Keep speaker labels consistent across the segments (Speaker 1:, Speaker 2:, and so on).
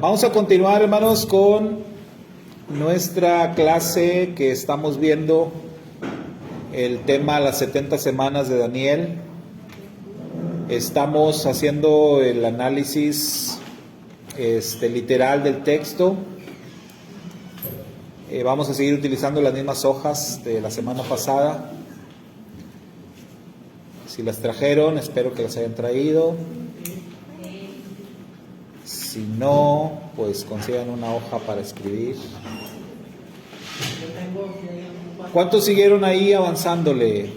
Speaker 1: Vamos a continuar, hermanos, con nuestra clase que estamos viendo el tema las 70 semanas de Daniel. Estamos haciendo el análisis literal del texto. Vamos a seguir utilizando las mismas hojas de la semana pasada. Si las trajeron, espero que las hayan traído. Si no, pues consigan una hoja para escribir. ¿Cuántos siguieron ahí avanzándole?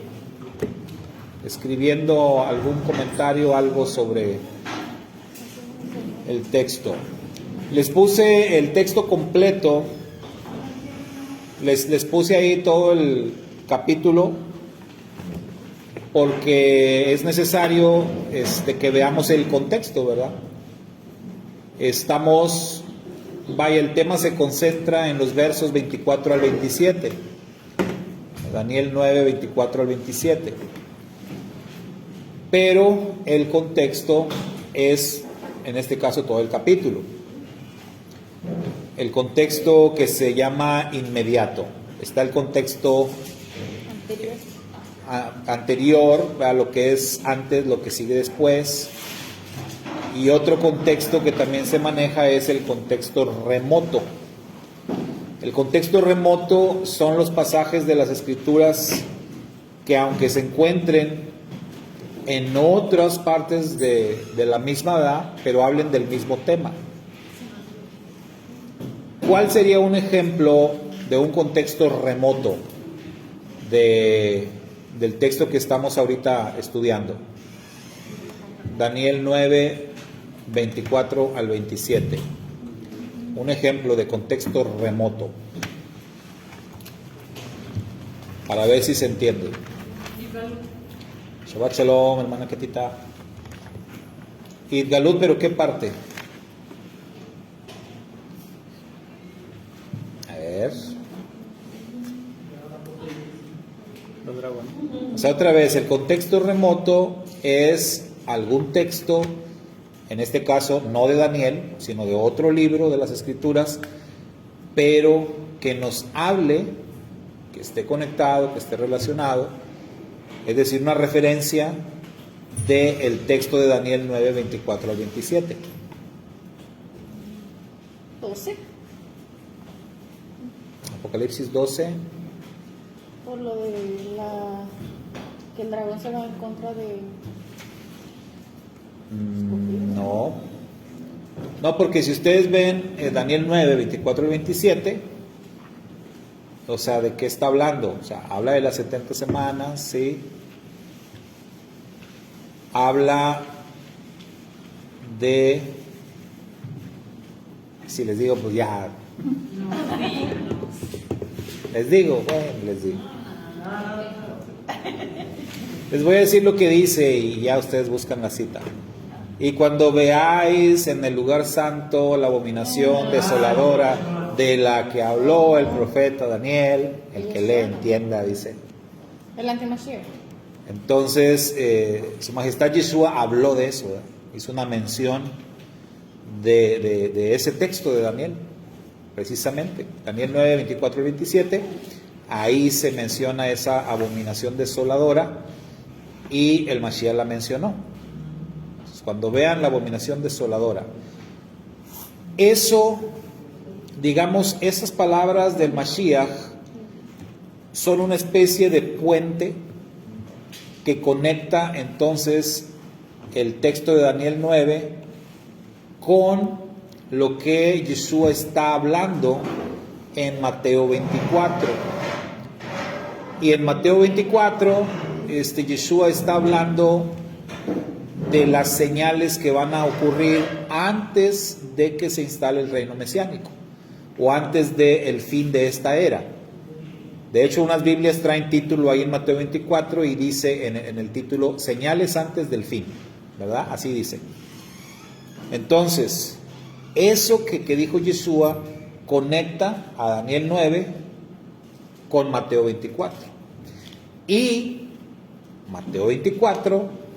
Speaker 1: Escribiendo algún comentario, algo sobre el texto. Les puse el texto completo. Les puse ahí todo el capítulo porque es necesario que veamos el contexto, ¿verdad? El tema se concentra en los versos 24 al 27. Daniel 9, 24 al 27. Pero el contexto es, en este caso, todo el capítulo. El contexto que se llama inmediato. Está el contexto anterior, a lo que es antes, lo que sigue después. Y otro contexto que también se maneja es el contexto remoto. El contexto remoto son los pasajes de las Escrituras que, aunque se encuentren en otras partes de la misma edad, pero hablen del mismo tema. ¿Cuál sería un ejemplo de un contexto remoto del texto que estamos ahorita estudiando? Daniel 9, 24 al 27. Un ejemplo de contexto remoto. Para ver si se entiende. Shabbat Shalom, hermana Ketita. Idgalut, ¿pero qué parte? A ver. O sea, otra vez, el contexto remoto es algún texto, en este caso no de Daniel, sino de otro libro de las Escrituras, pero que nos hable, que esté conectado, que esté relacionado, es decir, una referencia del texto de Daniel 9, 24 al 27.
Speaker 2: 12.
Speaker 1: Apocalipsis 12.
Speaker 2: Por lo de que el dragón se va en contra de...
Speaker 1: No, porque si ustedes ven Daniel 9, 24 y 27, o sea, ¿de qué está hablando? O sea, habla de las 70 semanas, ¿sí? Habla de... Si les digo, pues ya... Les digo, bueno, les digo. Les voy a decir lo que dice y ya ustedes buscan la cita. Y cuando veáis en el lugar santo la abominación desoladora de la que habló el profeta Daniel, el que le entienda, dice.
Speaker 2: El antimashiach.
Speaker 1: Entonces, Su Majestad Yeshua habló de eso, ¿verdad? Hizo una mención de ese texto de Daniel, precisamente. Daniel 9, 24 y 27, ahí se menciona esa abominación desoladora y el Mashiach la mencionó. Cuando vean la abominación desoladora, eso, digamos, esas palabras del Mashiach son una especie de puente que conecta entonces el texto de Daniel 9 con lo que Yeshua está hablando en Mateo 24. Y en Mateo 24, Yeshua está hablando de las señales que van a ocurrir antes de que se instale el reino mesiánico o antes del fin de esta era. De hecho, unas Biblias traen título ahí en Mateo 24 y dice en el título, señales antes del fin, ¿verdad? Así dice. Entonces, eso que dijo Yeshua conecta a Daniel 9 con Mateo 24. Y Mateo 24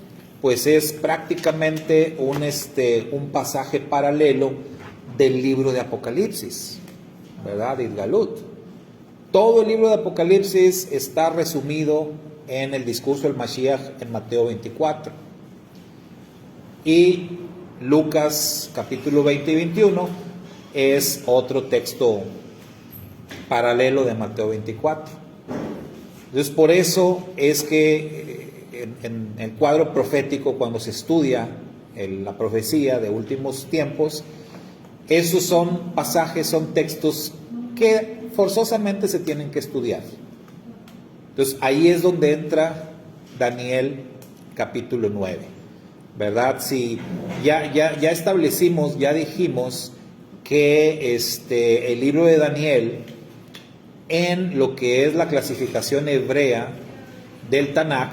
Speaker 1: pues es prácticamente un pasaje paralelo del libro de Apocalipsis, ¿verdad? De Galut. Todo el libro de Apocalipsis está resumido en el discurso del Mashiach en Mateo 24. Y Lucas capítulo 20 y 21 es otro texto paralelo de Mateo 24. Entonces, por eso es que en el cuadro profético, cuando se estudia la profecía de últimos tiempos, esos son pasajes, son textos que forzosamente se tienen que estudiar. Entonces, ahí es donde entra Daniel capítulo 9, ¿verdad? Si ya establecimos, ya dijimos que el libro de Daniel, en lo que es la clasificación hebrea del Tanaj,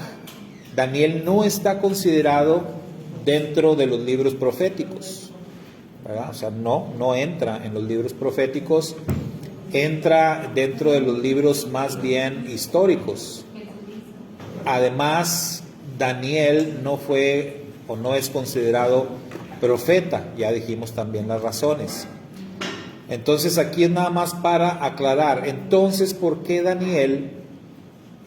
Speaker 1: Daniel no está considerado dentro de los libros proféticos, ¿verdad? O sea, no entra en los libros proféticos, entra dentro de los libros más bien históricos. Además, Daniel no fue o no es considerado profeta, ya dijimos también las razones. Entonces aquí es nada más para aclarar, entonces, ¿por qué Daniel,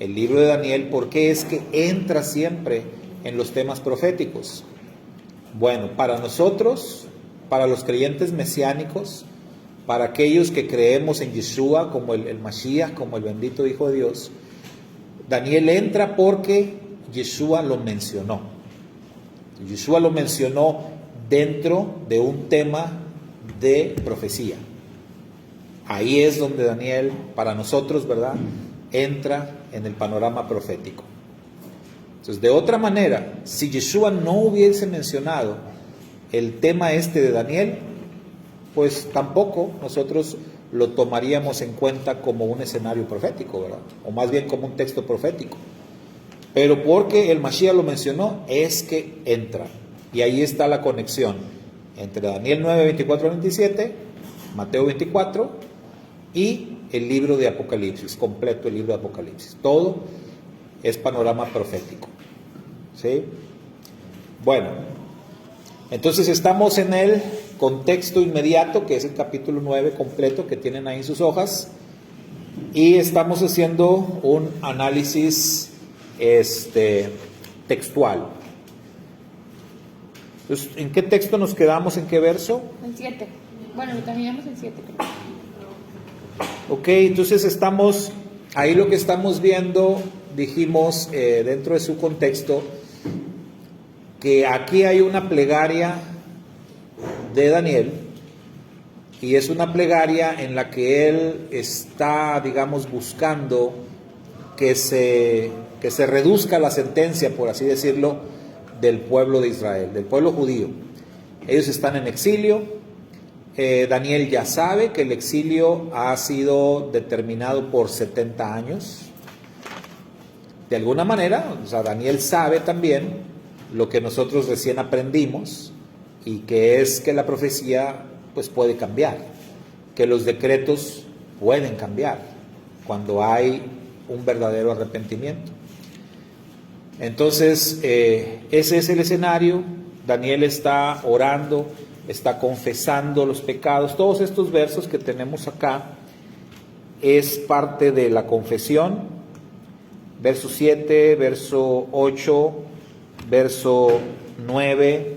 Speaker 1: el libro de Daniel, por qué es que entra siempre en los temas proféticos? Bueno, para nosotros, para los creyentes mesiánicos, para aquellos que creemos en Yeshua como el Mashiach, como el bendito Hijo de Dios, Daniel entra porque Yeshua lo mencionó. Yeshua lo mencionó dentro de un tema de profecía. Ahí es donde Daniel, para nosotros, ¿verdad?, entra en el panorama profético. Entonces, de otra manera, si Yeshua no hubiese mencionado el tema de Daniel, pues tampoco nosotros lo tomaríamos en cuenta como un escenario profético, ¿verdad? O más bien como un texto profético. Pero porque el Mashiach lo mencionó, es que entra. Y ahí está la conexión entre Daniel 9, 24, 27, Mateo 24 y el libro de Apocalipsis, completo el libro de Apocalipsis. Todo es panorama profético. ¿Sí? Bueno, entonces estamos en el contexto inmediato, que es el capítulo 9 completo, que tienen ahí en sus hojas, y estamos haciendo un análisis textual. Entonces, ¿en qué texto nos quedamos? ¿En qué verso?
Speaker 2: En 7. Bueno, lo terminamos en 7, creo.
Speaker 1: Ok, entonces estamos, ahí lo que estamos viendo, dijimos dentro de su contexto, que aquí hay una plegaria de Daniel, y es una plegaria en la que él está, digamos, buscando que se reduzca la sentencia, por así decirlo, del pueblo de Israel, del pueblo judío. Ellos están en exilio. Daniel ya sabe que el exilio ha sido determinado por 70 años. De alguna manera, o sea, Daniel sabe también lo que nosotros recién aprendimos, y que es que la profecía pues puede cambiar, que los decretos pueden cambiar cuando hay un verdadero arrepentimiento. Entonces, ese es el escenario. Daniel está orando, está confesando los pecados. Todos estos versos que tenemos acá es parte de la confesión. Verso 7, verso 8, verso 9,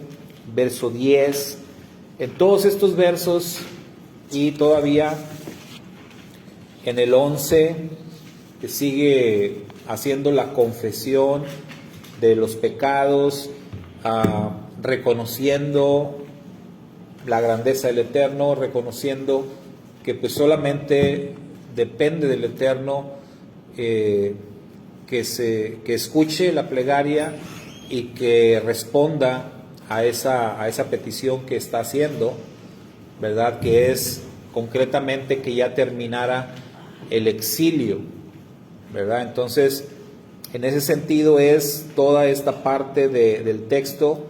Speaker 1: verso 10. En todos estos versos, y todavía en el 11, que sigue haciendo la confesión de los pecados, reconociendo la grandeza del Eterno, reconociendo que pues solamente depende del Eterno que escuche la plegaria y que responda a esa petición que está haciendo, ¿verdad? Que es concretamente que ya terminara el exilio, ¿verdad? Entonces, en ese sentido es toda esta parte del texto.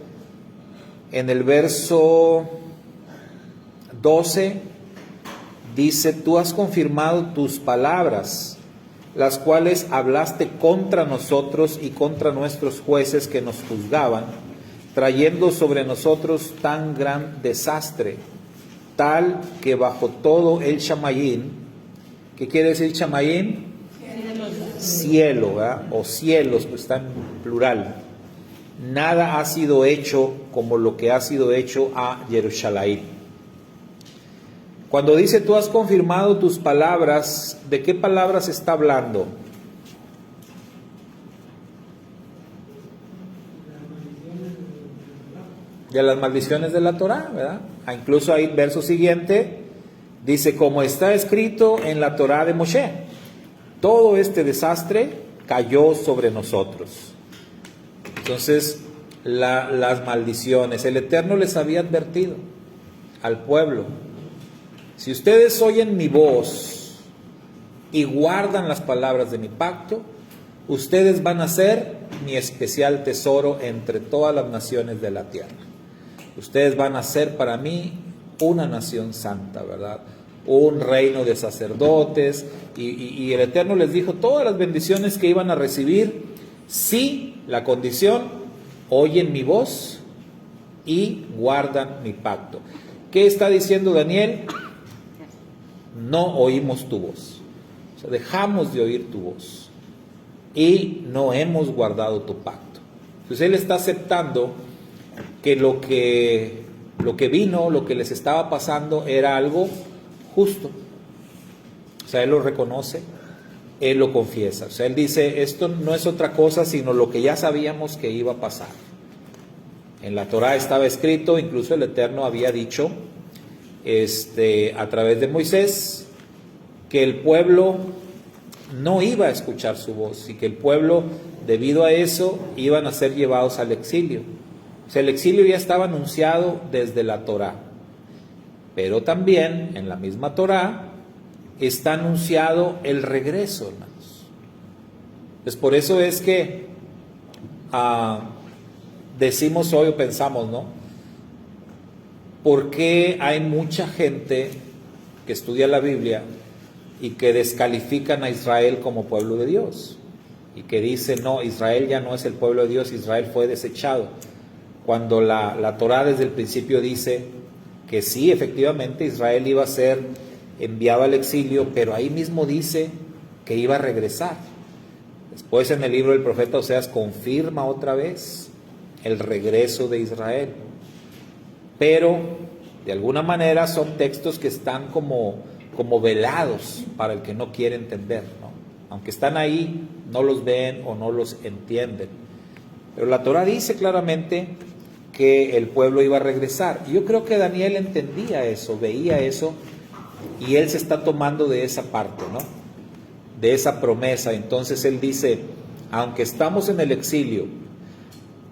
Speaker 1: En el verso 12 dice: tú has confirmado tus palabras, las cuales hablaste contra nosotros y contra nuestros jueces que nos juzgaban, trayendo sobre nosotros tan gran desastre. tal que bajo todo el Shamayín, ¿qué quiere decir Shamayín? Cielo, ¿verdad? O cielos, pues está en plural. Nada ha sido hecho como lo que ha sido hecho a Jerusalén. Cuando dice tú has confirmado tus palabras, ¿de qué palabras está hablando? De las maldiciones de la Torá, ¿verdad? Incluso ahí, verso siguiente, dice, como está escrito en la Torá de Moshe, todo este desastre cayó sobre nosotros. Entonces, las maldiciones, el Eterno les había advertido al pueblo, si ustedes oyen mi voz y guardan las palabras de mi pacto, ustedes van a ser mi especial tesoro entre todas las naciones de la tierra. Ustedes van a ser para mí una nación santa, ¿verdad? Un reino de sacerdotes, y el Eterno les dijo todas las bendiciones que iban a recibir, si la condición, oyen mi voz y guardan mi pacto. ¿Qué está diciendo Daniel? No oímos tu voz, o sea, dejamos de oír tu voz y no hemos guardado tu pacto. Entonces él está aceptando que lo que vino, lo que les estaba pasando era algo justo. O sea, él lo reconoce, él lo confiesa. O sea, él dice, esto no es otra cosa sino lo que ya sabíamos que iba a pasar. En la Torá estaba escrito, incluso el Eterno había dicho a través de Moisés, que el pueblo no iba a escuchar su voz y que el pueblo, debido a eso, iban a ser llevados al exilio. O sea, el exilio ya estaba anunciado desde la Torá, pero también en la misma Torá está anunciado el regreso, hermanos. Pues por eso es que decimos hoy o pensamos, ¿no? ¿Por qué hay mucha gente que estudia la Biblia y que descalifican a Israel como pueblo de Dios? Y que dicen, no, Israel ya no es el pueblo de Dios, Israel fue desechado. Cuando la Torá desde el principio dice que sí, efectivamente Israel iba a ser enviado al exilio, pero ahí mismo dice que iba a regresar. Después en el libro del profeta Oseas confirma otra vez el regreso de Israel. Pero de alguna manera son textos que están como velados para el que no quiere entender, ¿no? Aunque están ahí, no los ven o no los entienden. Pero la Torá dice claramente que el pueblo iba a regresar. Y yo creo que Daniel entendía eso, veía eso, y él se está tomando de esa parte, ¿no? De esa promesa. Entonces él dice, aunque estamos en el exilio,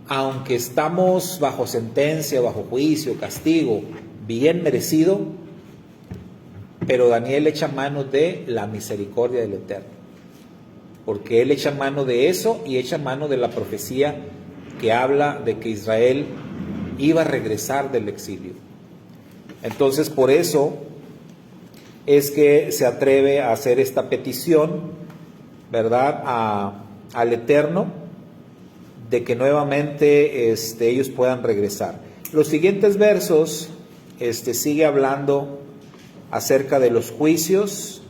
Speaker 1: aunque estamos bajo sentencia, bajo juicio, castigo, bien merecido, pero Daniel echa mano de la misericordia del Eterno, porque él echa mano de eso y echa mano de la profecía que habla de que Israel iba a regresar del exilio. Entonces por eso es que se atreve a hacer esta petición, ¿verdad?, al Eterno, de que nuevamente ellos puedan regresar. Los siguientes versos sigue hablando acerca de los juicios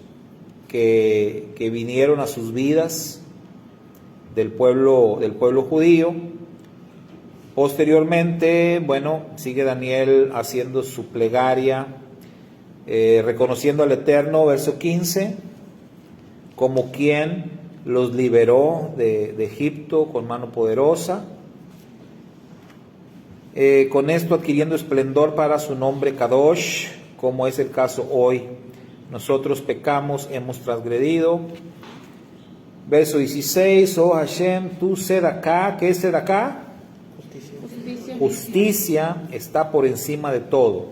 Speaker 1: que vinieron a sus vidas del pueblo judío. Posteriormente, bueno, sigue Daniel haciendo su plegaria, reconociendo al Eterno, verso 15, como quien los liberó de Egipto con mano poderosa, con esto adquiriendo esplendor para su nombre Kadosh, como es el caso hoy. Nosotros pecamos, hemos transgredido. Verso 16, oh Hashem, tú Sedaká, ¿qué es Sedaká?
Speaker 2: Justicia.
Speaker 1: Justicia está por encima de todo.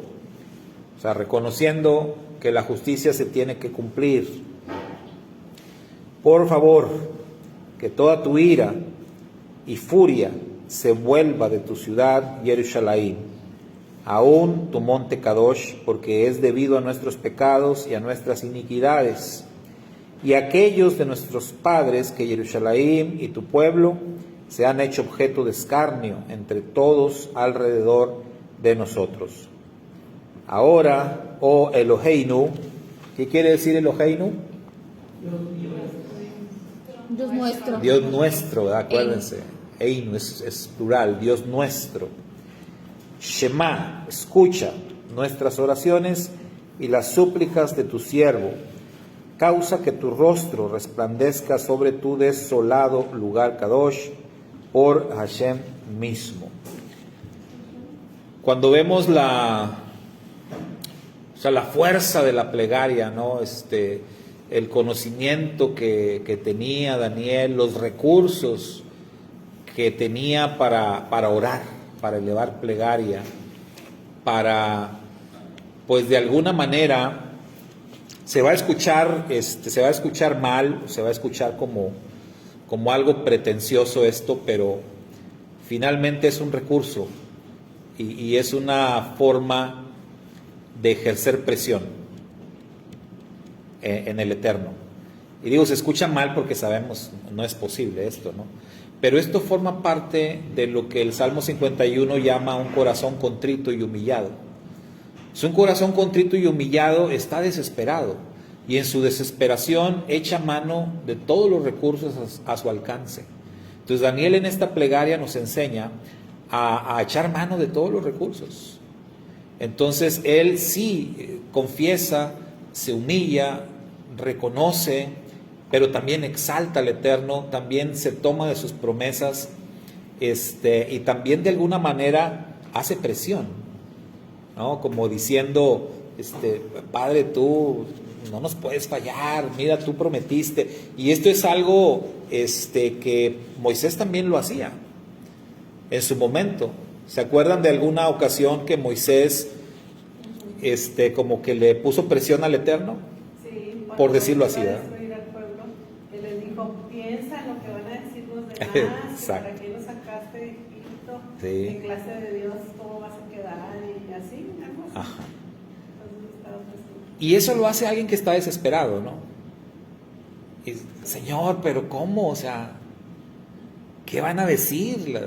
Speaker 1: O sea, reconociendo que la justicia se tiene que cumplir. Por favor, que toda tu ira y furia se vuelva de tu ciudad, Jerusalén, aún tu monte Kadosh, porque es debido a nuestros pecados y a nuestras iniquidades, y aquellos de nuestros padres que Jerusalén y tu pueblo se han hecho objeto de escarnio entre todos alrededor de nosotros. Ahora, oh Eloheinu, ¿qué quiere decir Eloheinu?
Speaker 2: Dios nuestro.
Speaker 1: Dios nuestro, ¿verdad? Acuérdense. Einu es plural, Dios nuestro. Shema, escucha nuestras oraciones y las súplicas de tu siervo. Causa que tu rostro resplandezca sobre tu desolado lugar Kadosh por Hashem mismo. Cuando vemos la fuerza de la plegaria, ¿no? El conocimiento que tenía Daniel, los recursos que tenía para orar, para elevar plegaria, para, pues de alguna manera, se va a escuchar mal, se va a escuchar como algo pretencioso esto, pero finalmente es un recurso y es una forma de ejercer presión en el Eterno. Y digo, se escucha mal porque sabemos, no es posible esto, ¿no? Pero esto forma parte de lo que el Salmo 51 llama un corazón contrito y humillado. Es un corazón contrito y humillado, está desesperado, y en su desesperación echa mano de todos los recursos a su alcance. Entonces Daniel en esta plegaria nos enseña a echar mano de todos los recursos. Entonces él sí confiesa, se humilla, reconoce, pero también exalta al Eterno, también se toma de sus promesas, y también de alguna manera hace presión, ¿no? Como diciendo, Padre, tú no nos puedes fallar, mira, tú prometiste. Y esto es algo que Moisés también lo hacía en su momento. ¿Se acuerdan de alguna ocasión que Moisés como que le puso presión al Eterno?
Speaker 3: Sí,
Speaker 1: por decirlo así, ¿verdad?
Speaker 3: Al pueblo, él le dijo, piensa en lo que van a decir los demás,
Speaker 1: Exacto.
Speaker 3: para qué lo sacaste de Egipto,
Speaker 1: Sí.
Speaker 3: qué clase de Dios, cómo vas a quedar, y así, algo así.
Speaker 1: Ajá.
Speaker 3: Entonces estaba presión.
Speaker 1: Y eso lo hace alguien que está desesperado, ¿no? Y, Señor, pero ¿cómo? O sea, ¿qué van a decir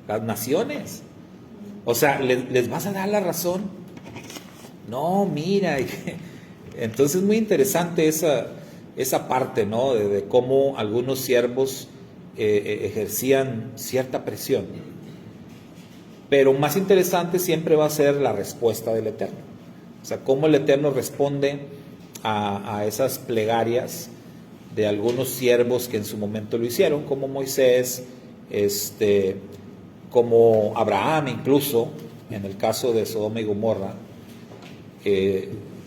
Speaker 1: las naciones? O sea, ¿les vas a dar la razón? No, mira. Entonces es muy interesante esa parte, ¿no? De cómo algunos siervos ejercían cierta presión. Pero más interesante siempre va a ser la respuesta del Eterno. O sea, cómo el Eterno responde a esas plegarias de algunos siervos que en su momento lo hicieron, como Moisés, como Abraham incluso, en el caso de Sodoma y Gomorra.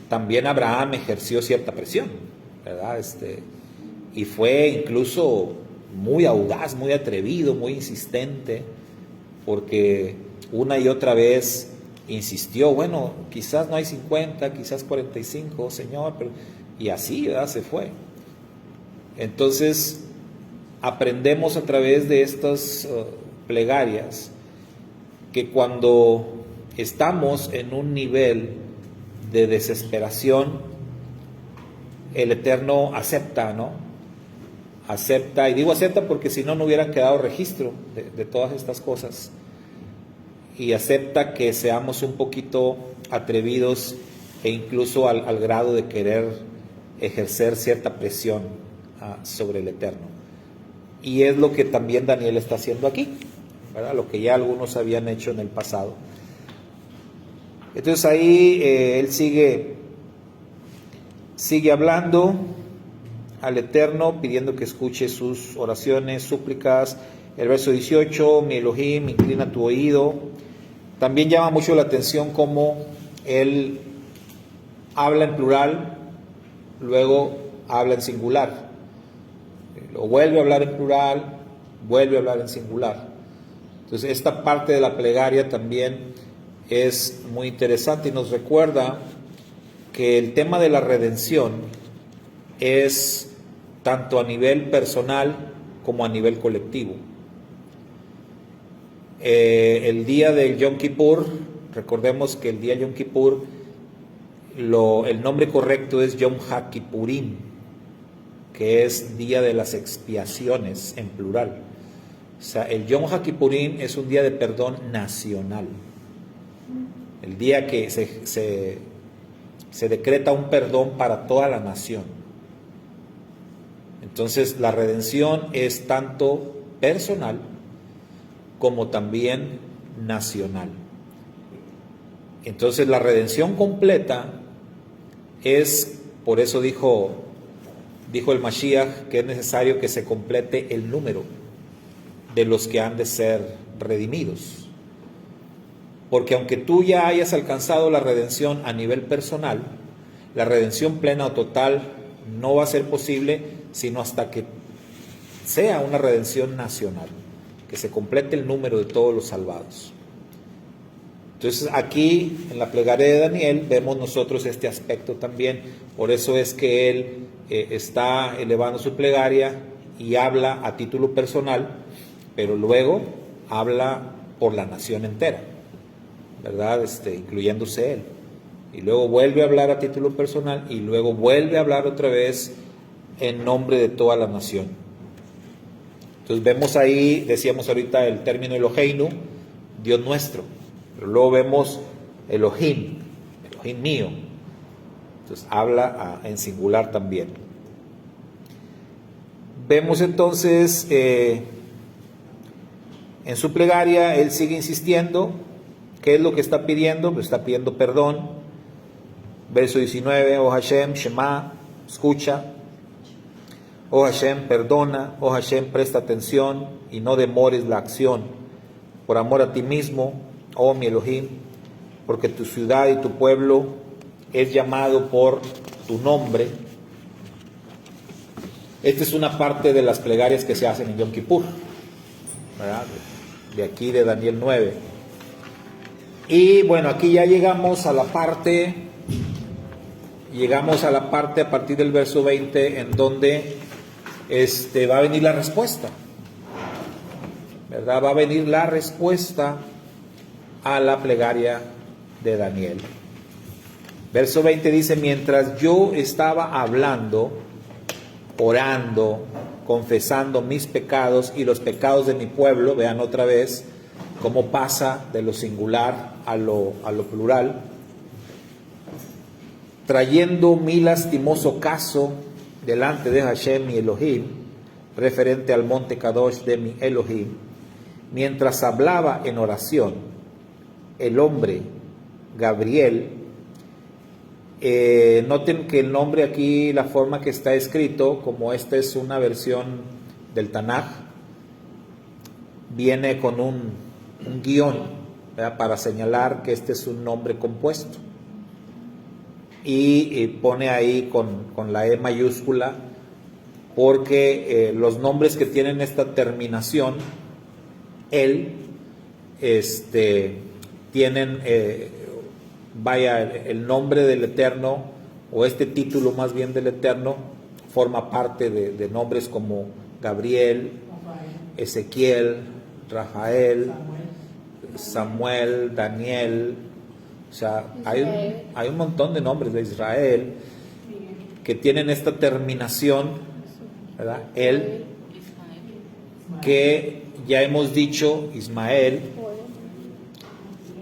Speaker 1: También Abraham ejerció cierta presión, ¿verdad? Y fue incluso muy audaz, muy atrevido, muy insistente, porque una y otra vez insistió, bueno, quizás no hay 50, quizás 45, Señor, pero... y así, ¿verdad? Se fue. Entonces, aprendemos a través de estas plegarias que cuando estamos en un nivel de desesperación, el Eterno acepta, ¿no? Acepta, y digo acepta porque si no, no hubieran quedado registro de todas estas cosas. Y acepta que seamos un poquito atrevidos e incluso al grado de querer ejercer cierta presión sobre el Eterno. Y es lo que también Daniel está haciendo aquí, ¿verdad? Lo que ya algunos habían hecho en el pasado. Entonces ahí él sigue hablando al Eterno, pidiendo que escuche sus oraciones, súplicas. El verso 18, mi Elohim, inclina tu oído. También llama mucho la atención cómo él habla en plural, luego habla en singular. Lo vuelve a hablar en plural, vuelve a hablar en singular. Entonces esta parte de la plegaria también es muy interesante y nos recuerda que el tema de la redención es tanto a nivel personal como a nivel colectivo. El día del Yom Kippur, recordemos que el día Yom Kippur, el nombre correcto es Yom HaKippurim, que es día de las expiaciones en plural. O sea, el Yom HaKippurim es un día de perdón nacional. el día que se decreta un perdón para toda la nación. Entonces la redención es tanto personal como también nacional. Entonces la redención completa es, por eso dijo el Mashiach que es necesario que se complete el número de los que han de ser redimidos. Porque aunque tú ya hayas alcanzado la redención a nivel personal, la redención plena o total no va a ser posible sino hasta que sea una redención nacional, que se complete el número de todos los salvados. Entonces aquí en la plegaria de Daniel vemos nosotros este aspecto también. Por eso es que él está elevando su plegaria y habla a título personal, pero luego habla por la nación entera, ¿verdad? Incluyéndose él. Y luego vuelve a hablar a título personal y luego vuelve a hablar otra vez en nombre de toda la nación. Entonces vemos ahí, decíamos ahorita el término Eloheinu, Dios nuestro, pero luego vemos Elohim, Elohim mío. Entonces habla en singular también. Vemos entonces en su plegaria, él sigue insistiendo. ¿Qué es lo que está pidiendo? Pues está pidiendo perdón. Verso 19, oh Hashem, Shema, escucha. Oh Hashem, perdona. Oh Hashem, presta atención y no demores la acción. Por amor a ti mismo, oh mi Elohim, porque tu ciudad y tu pueblo es llamado por tu nombre. Esta es una parte de las plegarias que se hacen en Yom Kippur, ¿verdad? De aquí de Daniel 9. Y bueno, aquí ya llegamos a la parte a partir del verso 20 en donde va a venir la respuesta, ¿verdad? Va a venir la respuesta a la plegaria de Daniel. Verso 20 dice: mientras yo estaba hablando, orando, confesando mis pecados y los pecados de mi pueblo, vean otra vez cómo pasa de lo singular a lo plural, trayendo mi lastimoso caso delante de Hashem mi Elohim, referente al monte Kadosh de mi Elohim, mientras hablaba en oración, el hombre Gabriel, noten que el nombre aquí, la forma que está escrito, como esta es una versión del Tanaj, viene con un guión, ¿verdad?, para señalar que este es un nombre compuesto. Y pone ahí con la E mayúscula, porque los nombres que tienen esta terminación, tienen, el nombre del Eterno, o este título más bien del Eterno, forma parte de nombres como Gabriel, Ezequiel, Rafael, Samuel, Daniel. O sea, hay un montón de nombres de Israel que tienen esta terminación, ¿verdad? Él, que ya hemos dicho, Ismael,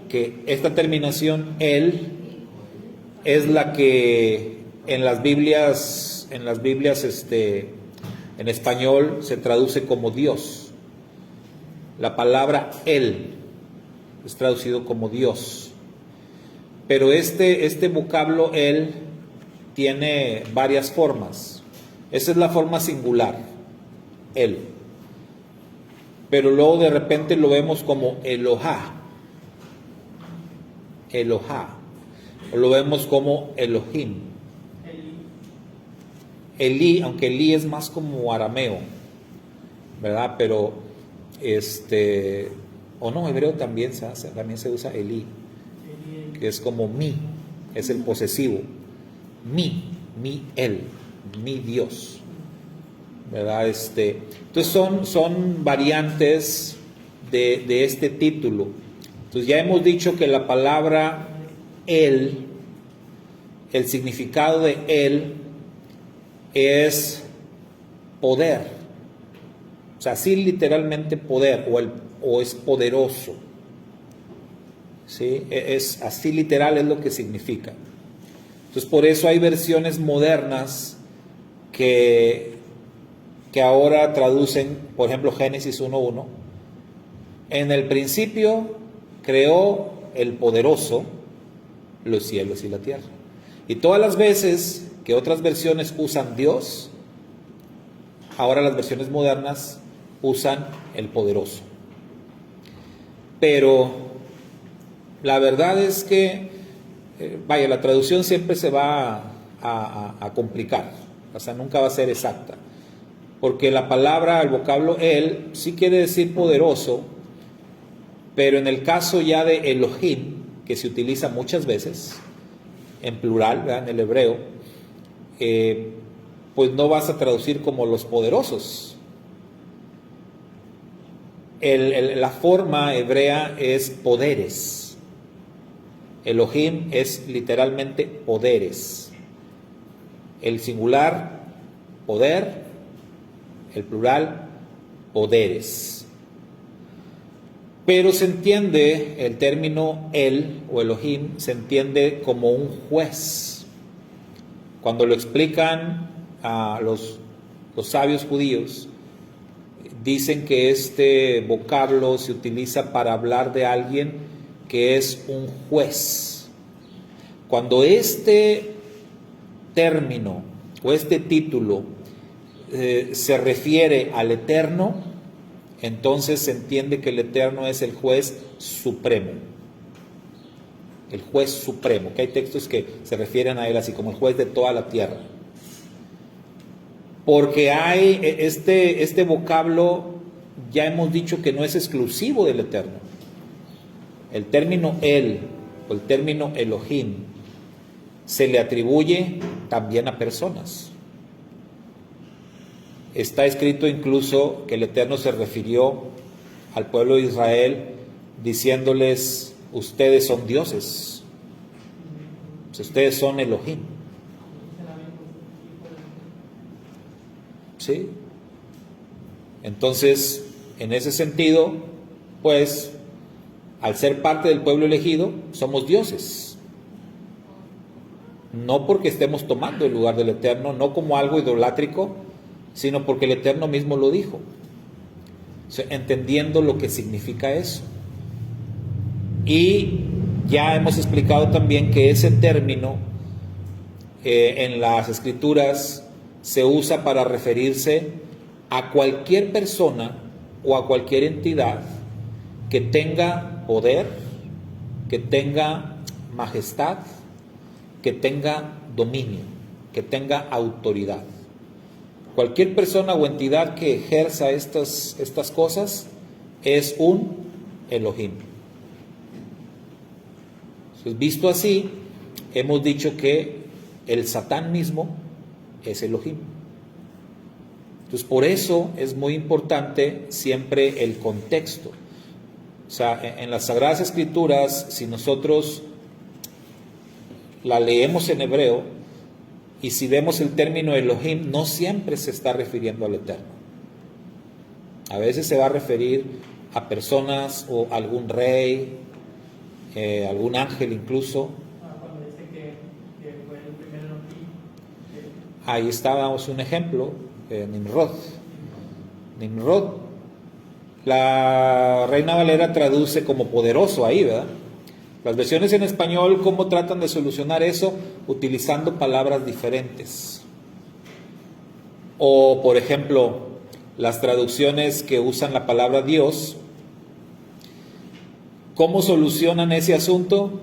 Speaker 1: que esta terminación, él, es la que en las Biblias en español se traduce como Dios. La palabra él es traducido como Dios. Pero este vocablo él tiene varias formas. Esa es la forma singular, él. Pero luego de repente lo vemos como Elohá, o lo vemos como Elohim, Elí, aunque Elí es más como arameo, ¿verdad? Pero o no, hebreo también se usa Elí, que es como mi, es el posesivo, él, mi Dios, ¿verdad? Entonces son variantes de este título. Entonces ya hemos dicho que la palabra él, el significado de él es poder, o sea, sí, literalmente poder, o es poderoso. ¿sí? Es así literal, es lo que significa. Entonces, por eso hay versiones modernas que ahora traducen, por ejemplo, Génesis 1:1. En el principio creó el poderoso los cielos y la tierra. Y todas las veces que otras versiones usan Dios, ahora las versiones modernas usan el poderoso. Pero la verdad es que, la traducción siempre se va a complicar, o sea, nunca va a ser exacta. Porque la palabra, el vocablo el, sí quiere decir poderoso, pero en el caso ya de Elohim, que se utiliza muchas veces, en plural, ¿verdad?, en el hebreo, pues no vas a traducir como los poderosos. La forma hebrea es poderes. Elohim es literalmente poderes. El singular, poder. El plural, poderes. Pero se entiende el término el o Elohim, se entiende como un juez. Cuando lo explican a los sabios judíos, dicen que este vocablo se utiliza para hablar de alguien que es un juez. Cuando este término o este título se refiere al Eterno, entonces se entiende que el Eterno es el juez supremo. El juez supremo, que hay textos que se refieren a él así como el juez de toda la tierra. Porque hay este vocablo, ya hemos dicho que no es exclusivo del Eterno. El término el o el término Elohim se le atribuye también a personas. Está escrito incluso que el Eterno se refirió al pueblo de Israel diciéndoles: ustedes son dioses, ustedes son Elohim. ¿Sí? Entonces, en ese sentido, pues, al ser parte del pueblo elegido, somos dioses. No porque estemos tomando el lugar del Eterno, no como algo idolátrico, sino porque el Eterno mismo lo dijo. O sea, entendiendo lo que significa eso. Y ya hemos explicado también que ese término en las Escrituras se usa para referirse a cualquier persona o a cualquier entidad que tenga poder, que tenga majestad, que tenga dominio, que tenga autoridad. Cualquier persona o entidad que ejerza estas cosas es un Elohim. Entonces, visto así, hemos dicho que el Satán mismo es Elohim. Entonces, por eso es muy importante siempre el contexto. O sea, en las Sagradas Escrituras, si nosotros la leemos en hebreo, y si vemos el término Elohim, no siempre se está refiriendo al Eterno. A veces se va a referir a personas o algún rey, algún ángel incluso.
Speaker 4: Cuando dice que fue el primer Elohim.
Speaker 1: Ahí estábamos un ejemplo, Nimrod. Nimrod, la Reina Valera traduce como poderoso ahí, ¿verdad? Las versiones en español, ¿cómo tratan de solucionar eso? Utilizando palabras diferentes. O, por ejemplo, las traducciones que usan la palabra Dios, ¿cómo solucionan ese asunto?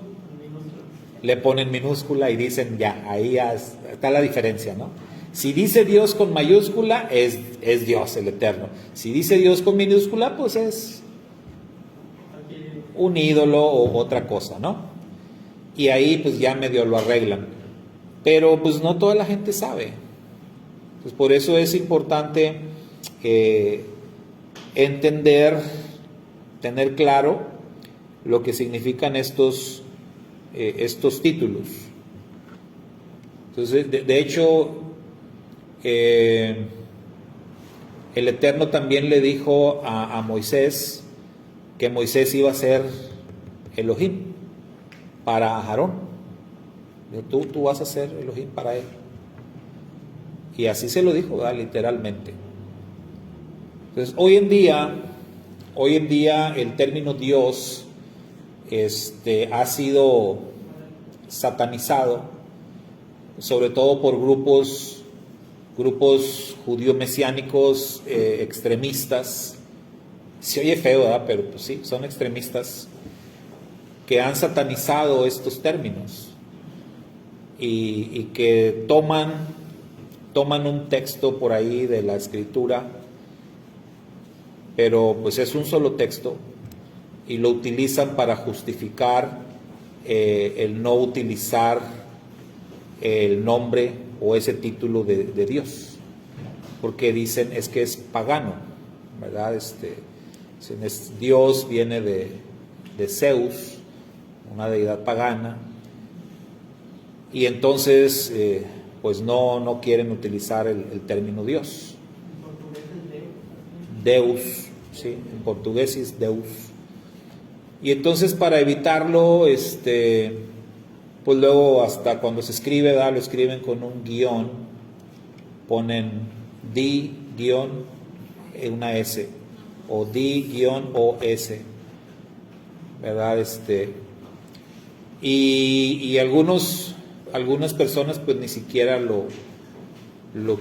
Speaker 1: Le ponen minúscula y dicen ya, ahí ya está la diferencia, ¿no? Si dice Dios con mayúscula, es Dios el Eterno. Si dice Dios con minúscula, pues es un ídolo o otra cosa, ¿no? Y ahí pues ya medio lo arreglan. Pero pues no toda la gente sabe. Pues por eso es importante entender, tener claro lo que significan estos títulos. Entonces, de hecho, el Eterno también le dijo a Moisés que Moisés iba a ser Elohim. para Aarón. Tú vas a ser Elohim para él. Y así se lo dijo, ¿verdad? Literalmente. Entonces, hoy en día el término Dios ha sido satanizado, sobre todo por grupos judío-mesiánicos extremistas. Se oye feo, ¿verdad? Pero pues sí, son extremistas que han satanizado estos términos y que toman un texto por ahí de la Escritura, pero pues es un solo texto, y lo utilizan para justificar el no utilizar el nombre o ese título de Dios, porque dicen es que es pagano, ¿verdad? Dios viene de Zeus, una deidad pagana, y entonces pues no quieren utilizar el término Dios. Deus, sí, en portugués es Deus. Y entonces, para evitarlo, pues luego hasta cuando se escribe, ¿verdad? Lo escriben con un guión, ponen una S, o D-OS, ¿verdad? Y algunas personas pues ni siquiera lo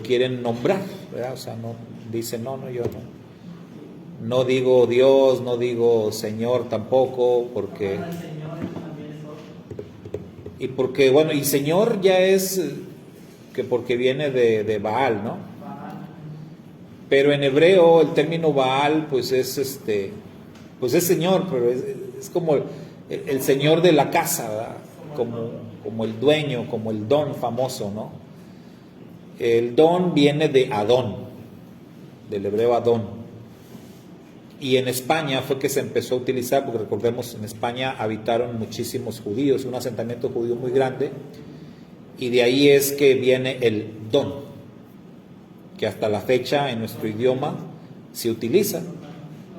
Speaker 1: quieren nombrar, ¿verdad? O sea, no dicen, yo no digo Dios, no digo Señor tampoco, porque bueno, y Señor ya es que porque viene de Baal, ¿no? Pero en hebreo el término Baal pues es pues es Señor, pero es como el Señor de la casa, ¿verdad? Como el dueño, como el don famoso, ¿no? El don viene de Adón, del hebreo Adón. Y en España fue que se empezó a utilizar, porque recordemos, en España habitaron muchísimos judíos, un asentamiento judío muy grande, y de ahí es que viene el don, que hasta la fecha en nuestro idioma se utiliza.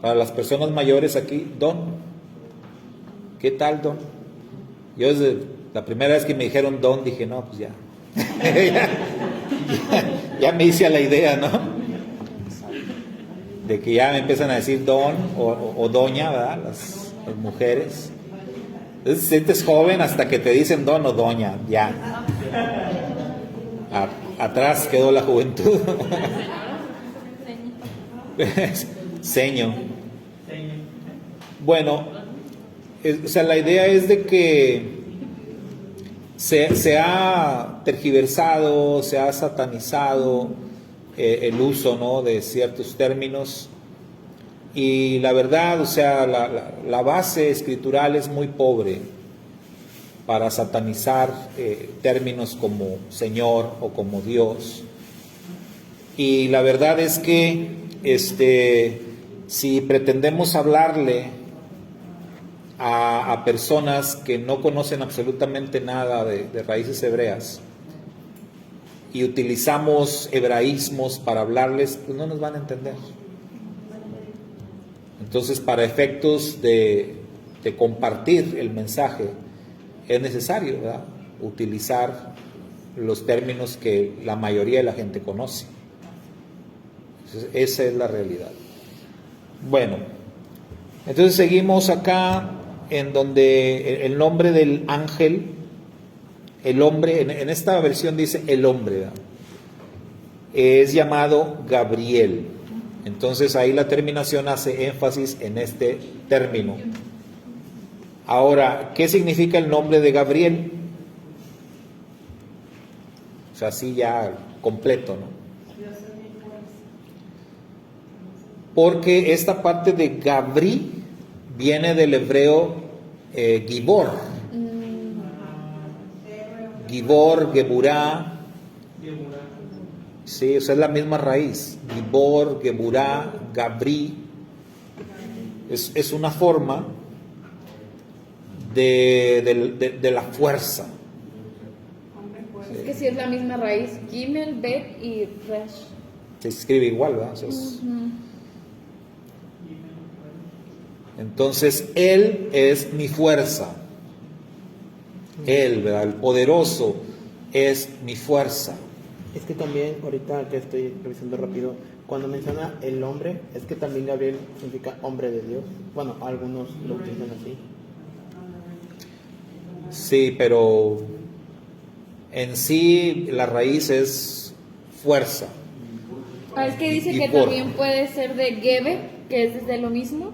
Speaker 1: Para las personas mayores aquí, don. ¿Qué tal, don? Yo desde la primera vez que me dijeron don dije, no, pues ya. ya me hice a la idea, ¿no? De que ya me empiezan a decir don o doña, ¿verdad? Las mujeres. Entonces, sientes joven hasta que te dicen don o doña, ya. Atrás quedó la juventud. Seño. Bueno, o sea, la idea es de que se ha tergiversado, se ha satanizado el uso, ¿no?, de ciertos términos, y la verdad, o sea, la base escritural es muy pobre para satanizar términos como Señor o como Dios. Y la verdad es que si pretendemos hablarle a personas que no conocen absolutamente nada de raíces hebreas, y utilizamos hebraísmos para hablarles, pues no nos van a entender. Entonces, para efectos de compartir el mensaje, es necesario, ¿verdad?, utilizar los términos que la mayoría de la gente conoce. Entonces, esa es la realidad. Bueno, entonces seguimos acá en donde el nombre del ángel, el hombre, en esta versión dice el hombre, ¿verdad?, es llamado Gabriel. Entonces ahí la terminación hace énfasis en este término. Ahora, ¿qué significa el nombre de Gabriel? O sea, así ya completo, ¿no? Porque esta parte de Gabri viene del hebreo Gibor. Gibor, Geburá. Sí, o sea, es la misma raíz. Gibor, Geburá, Gabri. Es una forma de la fuerza.
Speaker 2: Es que sí es la misma raíz. Gimel, Bet y Resh.
Speaker 1: Se escribe igual, ¿verdad? O sea, entonces, Él es mi fuerza. Él, ¿verdad? El poderoso es mi fuerza.
Speaker 5: Es que también, ahorita que estoy revisando rápido, cuando menciona el hombre, es que también Gabriel significa hombre de Dios. Bueno, algunos lo utilizan así.
Speaker 1: Sí, pero en sí la raíz es fuerza.
Speaker 2: Es que dice
Speaker 1: Y
Speaker 2: que
Speaker 1: por.
Speaker 2: también puede ser de Gebe, que es desde lo mismo,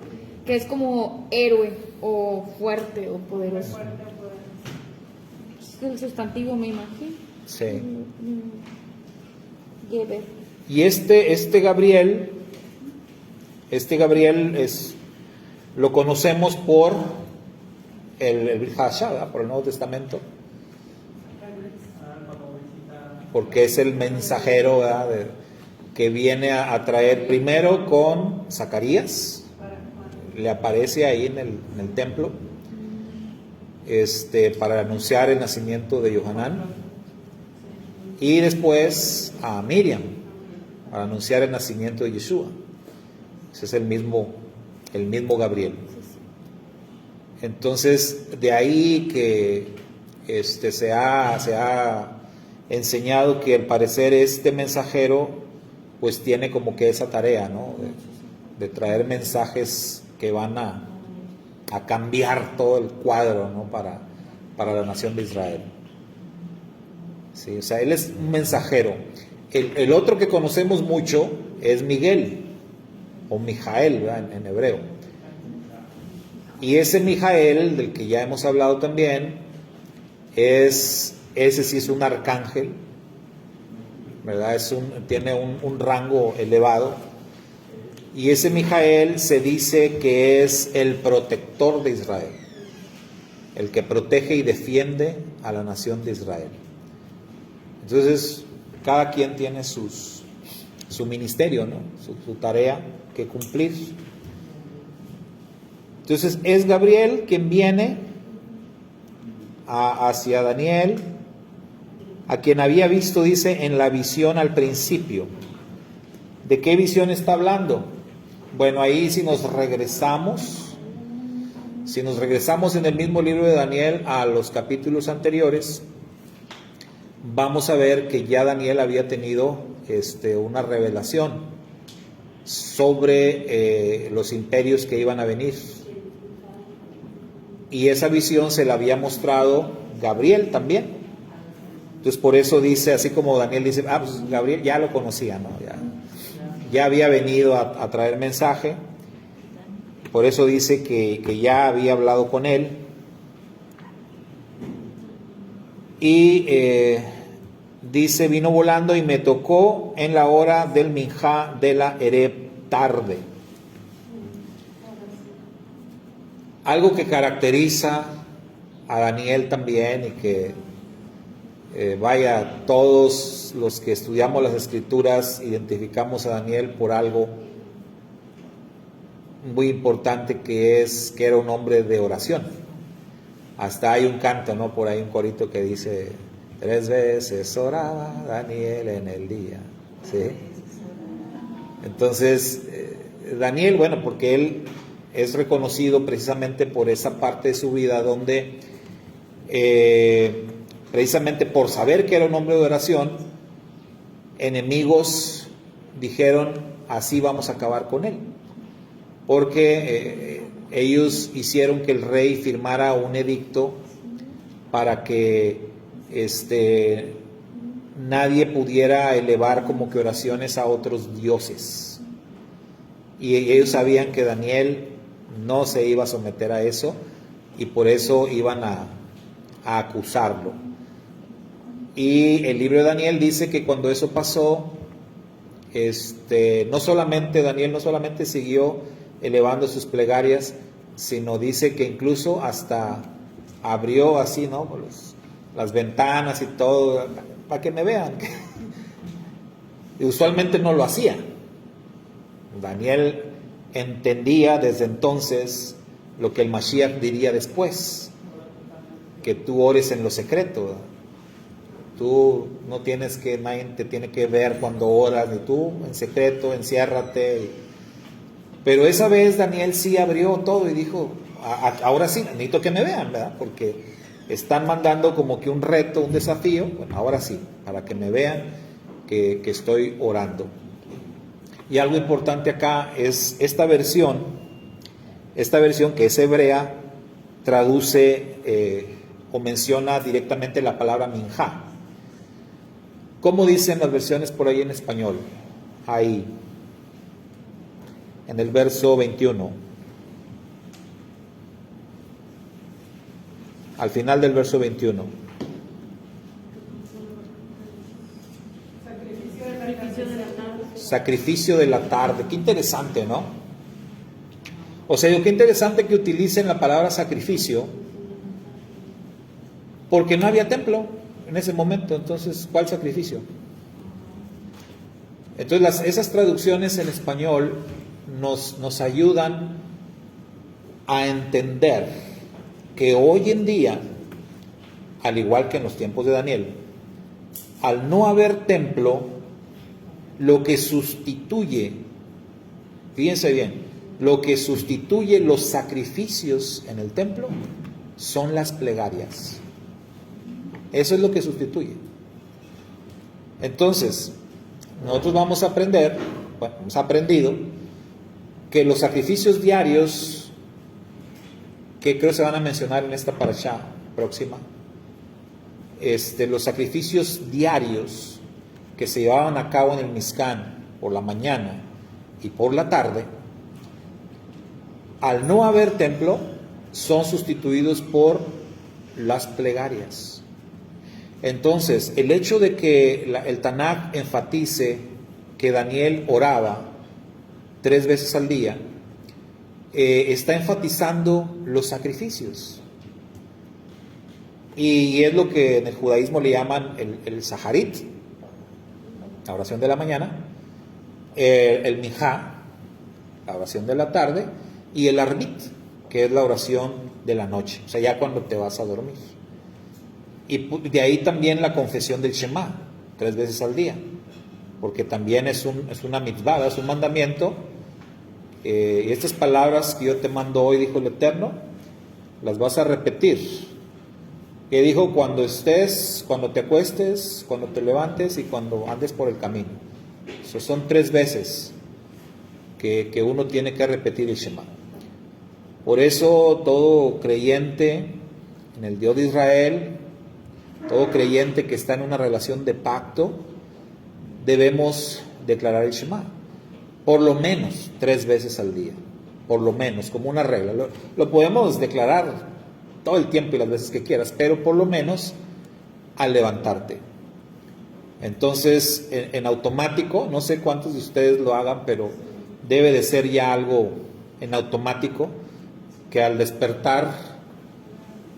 Speaker 2: que es como héroe o fuerte o poderoso. Es el sustantivo, me imagino.
Speaker 1: Sí.
Speaker 2: Gebe.
Speaker 1: Y este Gabriel lo conocemos por el Brit Hadashah, ¿verdad? Por el Nuevo Testamento, porque es el mensajero, ¿verdad? Que viene a traer primero con Zacarías, le aparece ahí en el templo, para anunciar el nacimiento de Yohanan, y después a Miriam para anunciar el nacimiento de Yeshua. Ese es el mismo Gabriel. Entonces, de ahí que se ha enseñado que al parecer este mensajero pues tiene como que esa tarea, ¿no? De traer mensajes que van a cambiar todo el cuadro, ¿no? Para la nación de Israel. Sí, o sea, él es un mensajero. El otro que conocemos mucho es Miguel, o Mijael, ¿verdad? En hebreo. Y ese Mijael, del que ya hemos hablado también, ese sí es un arcángel, ¿verdad? Tiene un rango elevado. Y ese Mijael se dice que es el protector de Israel, el que protege y defiende a la nación de Israel. Entonces, cada quien tiene su ministerio, ¿no? Su tarea que cumplir. Entonces, es Gabriel quien viene hacia Daniel, a quien había visto, dice, en la visión al principio. ¿De qué visión está hablando? Bueno, ahí si nos regresamos en el mismo libro de Daniel a los capítulos anteriores, vamos a ver que ya Daniel había tenido una revelación sobre los imperios que iban a venir. Y esa visión se la había mostrado Gabriel también. Entonces por eso dice, así como Daniel dice, pues Gabriel ya lo conocía, ¿no? Ya había venido a traer mensaje. Por eso dice que ya había hablado con él. Y dice, vino volando y me tocó en la hora del minjá de la Ereb tarde. Algo que caracteriza a Daniel también y que todos los que estudiamos las escrituras identificamos a Daniel por algo muy importante, que era un hombre de oración. Hasta hay un canto, ¿no? Por ahí un corito que dice: 3 veces oraba Daniel en el día. ¿Sí? Entonces, Daniel, bueno, porque él es reconocido precisamente por esa parte de su vida donde, precisamente por saber que era un hombre de oración, enemigos dijeron: así vamos a acabar con él. Porque ellos hicieron que el rey firmara un edicto para que nadie pudiera elevar como que oraciones a otros dioses. Y ellos sabían que Daniel no se iba a someter a eso, y por eso iban a acusarlo. Y el libro de Daniel dice que cuando eso pasó, Daniel no solamente siguió elevando sus plegarias, sino dice que incluso hasta abrió así, ¿no? Las ventanas y todo, para que me vean. Y usualmente no lo hacía. Daniel entendía desde entonces lo que el Mashiach diría después, que tú ores en lo secreto, ¿verdad? Tú no tienes que, nadie te tiene que ver cuando oras, ni tú en secreto, enciérrate. Pero esa vez Daniel sí abrió todo y dijo: ahora sí, necesito que me vean, ¿verdad? Porque están mandando como que un reto, un desafío. Bueno, ahora sí, para que me vean que estoy orando. Y algo importante acá es esta versión que es hebrea, traduce o menciona directamente la palabra minjá. ¿Cómo dicen las versiones por ahí en español? Ahí, en el verso 21. Al final del verso 21. Sacrificio de la tarde. Qué interesante, ¿no? O sea, qué interesante que utilicen la palabra sacrificio, porque no había templo en ese momento. Entonces, ¿cuál sacrificio? Entonces, esas traducciones en español nos ayudan a entender que hoy en día, al igual que en los tiempos de Daniel, al no haber templo, lo que sustituye, fíjense bien, lo que sustituye los sacrificios en el templo son las plegarias. Eso es lo que sustituye. Entonces, nosotros vamos a aprender, bueno, hemos aprendido que los sacrificios diarios, que creo se van a mencionar en esta parashá próxima, los sacrificios diarios que se llevaban a cabo en el Mizcán por la mañana y por la tarde, al no haber templo, son sustituidos por las plegarias. Entonces, el hecho de que el Tanaj enfatice que Daniel oraba 3 veces al día, está enfatizando los sacrificios. Y es lo que en el judaísmo le llaman el Saharit, la oración de la mañana, el Minjá, la oración de la tarde, y el Arbit, que es la oración de la noche, o sea, ya cuando te vas a dormir. Y de ahí también la confesión del Shema, 3 veces al día, porque también es una mitzvah, es un mandamiento. Y estas palabras que yo te mando hoy, dijo el Eterno, las vas a repetir. Que dijo: cuando estés, cuando te acuestes, cuando te levantes y cuando andes por el camino. Eso son 3 veces que uno tiene que repetir el Shema. Por eso todo creyente en el Dios de Israel, todo creyente que está en una relación de pacto, debemos declarar el Shema. Por lo menos 3 veces al día. Por lo menos, como una regla. Lo podemos declarar todo el tiempo y las veces que quieras, pero por lo menos al levantarte. Entonces, en automático, no sé cuántos de ustedes lo hagan, pero debe de ser ya algo en automático, que al despertar,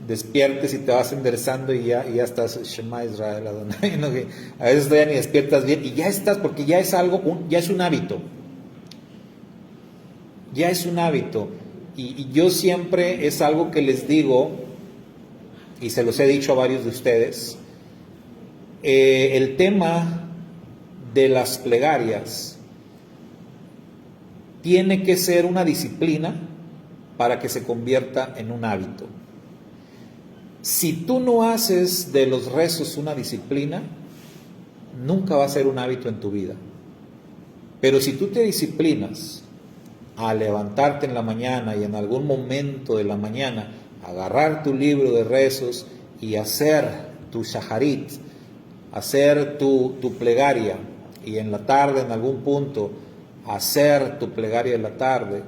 Speaker 1: despiertes y te vas enderezando y ya estás, Shema Israel Adonai, ¿no? Que a veces todavía ni despiertas bien y ya estás, porque ya es algo, ya es un hábito. Ya es un hábito. Y yo siempre es algo que les digo, y se los he dicho a varios de ustedes, el tema de las plegarias tiene que ser una disciplina para que se convierta en un hábito. Si tú no haces de los rezos una disciplina, nunca va a ser un hábito en tu vida. Pero si tú te disciplinas a levantarte en la mañana y en algún momento de la mañana agarrar tu libro de rezos y hacer tu shaharit, hacer tu plegaria, y en la tarde en algún punto hacer tu plegaria de la tarde,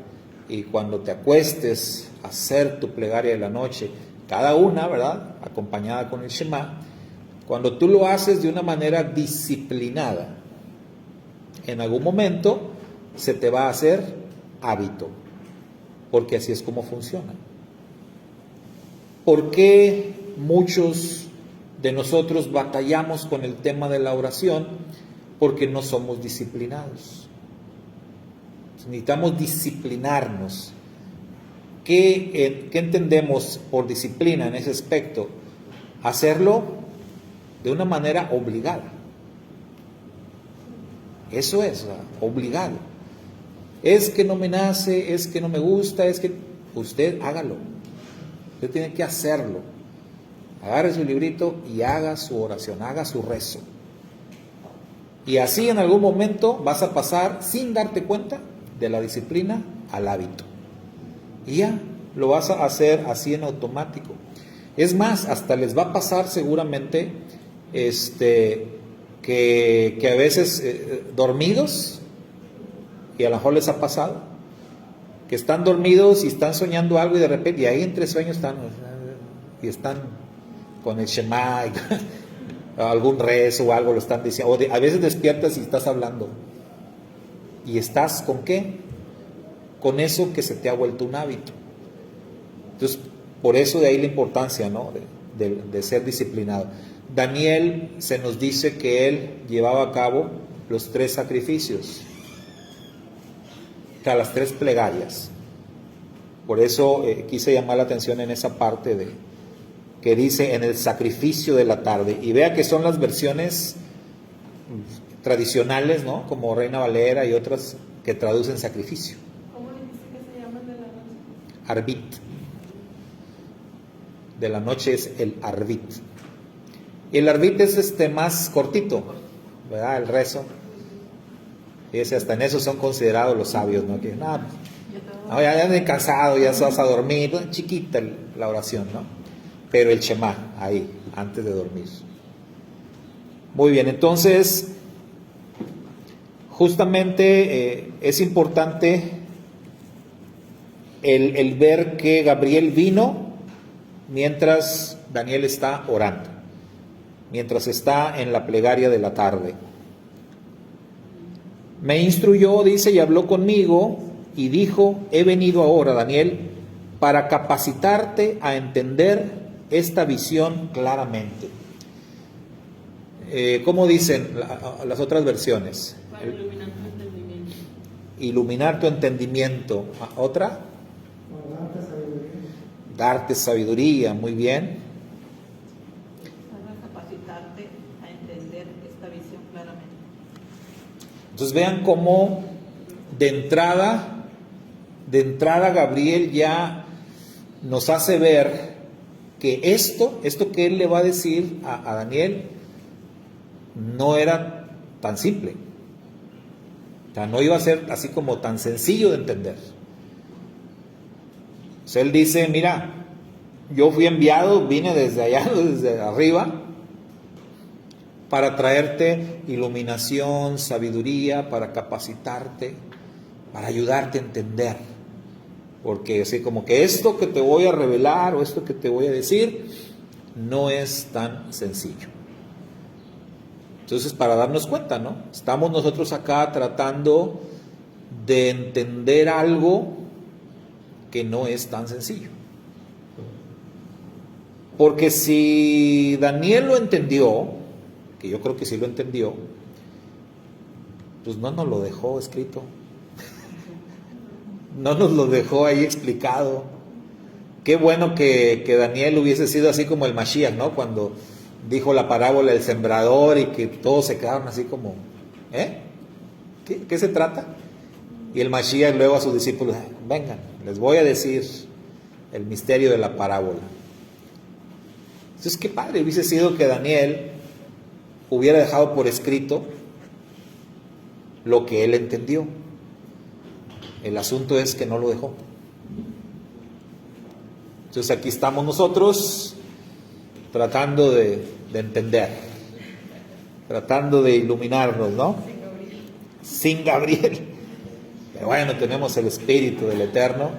Speaker 1: y cuando te acuestes hacer tu plegaria de la noche, cada una, ¿verdad?, acompañada con el Shema. Cuando tú lo haces de una manera disciplinada, en algún momento se te va a hacer hábito, porque así es como funciona. ¿Por qué muchos de nosotros batallamos con el tema de la oración? Porque no somos disciplinados. Necesitamos disciplinarnos. ¿Qué entendemos por disciplina en ese aspecto? Hacerlo de una manera obligada. Eso es, obligado. Es que no me nace, es que no me gusta, es que usted hágalo. Usted tiene que hacerlo. agarre su librito y haga su oración, haga su rezo. Y así en algún momento vas a pasar, sin darte cuenta, de la disciplina al hábito. Y ya, lo vas a hacer así en automático. Es más, hasta les va a pasar seguramente que a veces dormidos, y a lo mejor les ha pasado, que están dormidos y están soñando algo y de repente, y ahí entre sueños están con el Shema, algún rezo o algo lo están diciendo, a veces despiertas y estás hablando, y estás ¿con qué? Con eso que se te ha vuelto un hábito. Entonces, por eso de ahí la importancia, ¿no? de ser disciplinado. Daniel se nos dice que él llevaba a cabo los 3 sacrificios, o sea, las 3 plegarias. Por eso quise llamar la atención en esa parte que dice en el sacrificio de la tarde. Y vea que son las versiones tradicionales, ¿no? Como Reina Valera y otras que traducen sacrificio.
Speaker 3: ¿Cómo dijiste que se llaman de la noche?
Speaker 1: Arbit. De la noche es el arbit. Y el arbit es más cortito, ¿verdad? El rezo. Fíjese, hasta en eso son considerados los sabios, ¿no? Que ya anden cansado, ya vas a dormir, chiquita la oración, ¿no? Pero el Shema, ahí, antes de dormir. Muy bien, entonces, justamente es importante el ver que Gabriel vino mientras Daniel está orando, mientras está en la plegaria de la tarde. Me instruyó, dice, y habló conmigo y dijo: he venido ahora, Daniel, para capacitarte a entender esta visión claramente. ¿Cómo dicen las otras versiones?
Speaker 3: Para iluminar tu entendimiento.
Speaker 1: Iluminar tu entendimiento. ¿Otra? Darte sabiduría, muy bien.
Speaker 3: Para capacitarte a entender esta visión claramente.
Speaker 1: Entonces vean cómo de entrada Gabriel ya nos hace ver que esto que él le va a decir a Daniel no era tan simple. O sea, no iba a ser así como tan sencillo de entender. O sea, él dice: mira, yo fui enviado, vine desde allá, desde arriba, para traerte iluminación, sabiduría, para capacitarte, para ayudarte a entender. Porque así como que esto que te voy a revelar o esto que te voy a decir no es tan sencillo. Entonces, para darnos cuenta, ¿no? Estamos nosotros acá tratando de entender algo que no es tan sencillo. Porque si Daniel lo entendió, que yo creo que sí lo entendió, pues no nos lo dejó escrito. No nos lo dejó ahí explicado. Qué bueno que Daniel hubiese sido así como el Mashiach, ¿no? Cuando dijo la parábola del sembrador y que todos se quedaron así como, ¿Qué se trata? Y el Mashiach luego a sus discípulos: vengan, les voy a decir el misterio de la parábola. Entonces, qué padre hubiese sido que Daniel hubiera dejado por escrito lo que él entendió. El asunto es que no lo dejó. Entonces aquí estamos nosotros tratando de entender, tratando de iluminarnos, ¿no? Sin Gabriel. Pero bueno, tenemos el Espíritu del Eterno.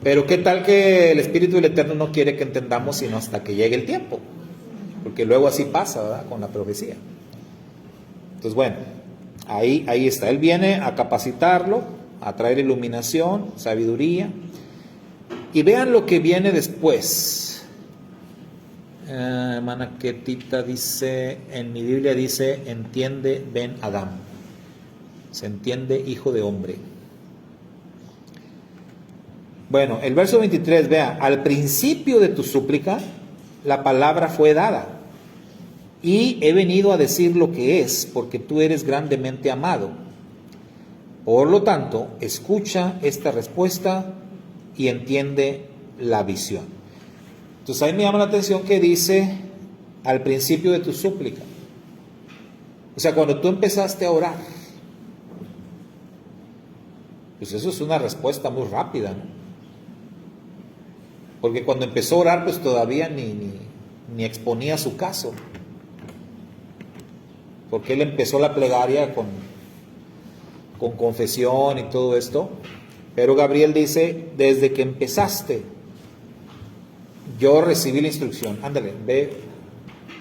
Speaker 1: Pero qué tal que el Espíritu del Eterno no quiere que entendamos sino hasta que llegue el tiempo, porque luego así pasa, ¿verdad? Con la profecía. Entonces bueno, ahí está. Él viene a capacitarlo, a traer iluminación, sabiduría. Y vean lo que viene después. Hermana Ketita dice, en mi Biblia dice: entiende Ben Adam. Se entiende hijo de hombre. Bueno, el verso 23, vea: al principio de tu súplica la palabra fue dada, y he venido a decir lo que es, porque tú eres grandemente amado. Por lo tanto, escucha esta respuesta y entiende la visión. Entonces ahí me llama la atención que dice al principio de tu súplica. O sea, cuando tú empezaste a orar, pues eso es una respuesta muy rápida, ¿no? Porque cuando empezó a orar, pues todavía ni exponía su caso. Porque él empezó la plegaria con confesión y todo esto. Pero Gabriel dice, desde que empezaste, yo recibí la instrucción. Ándale, ve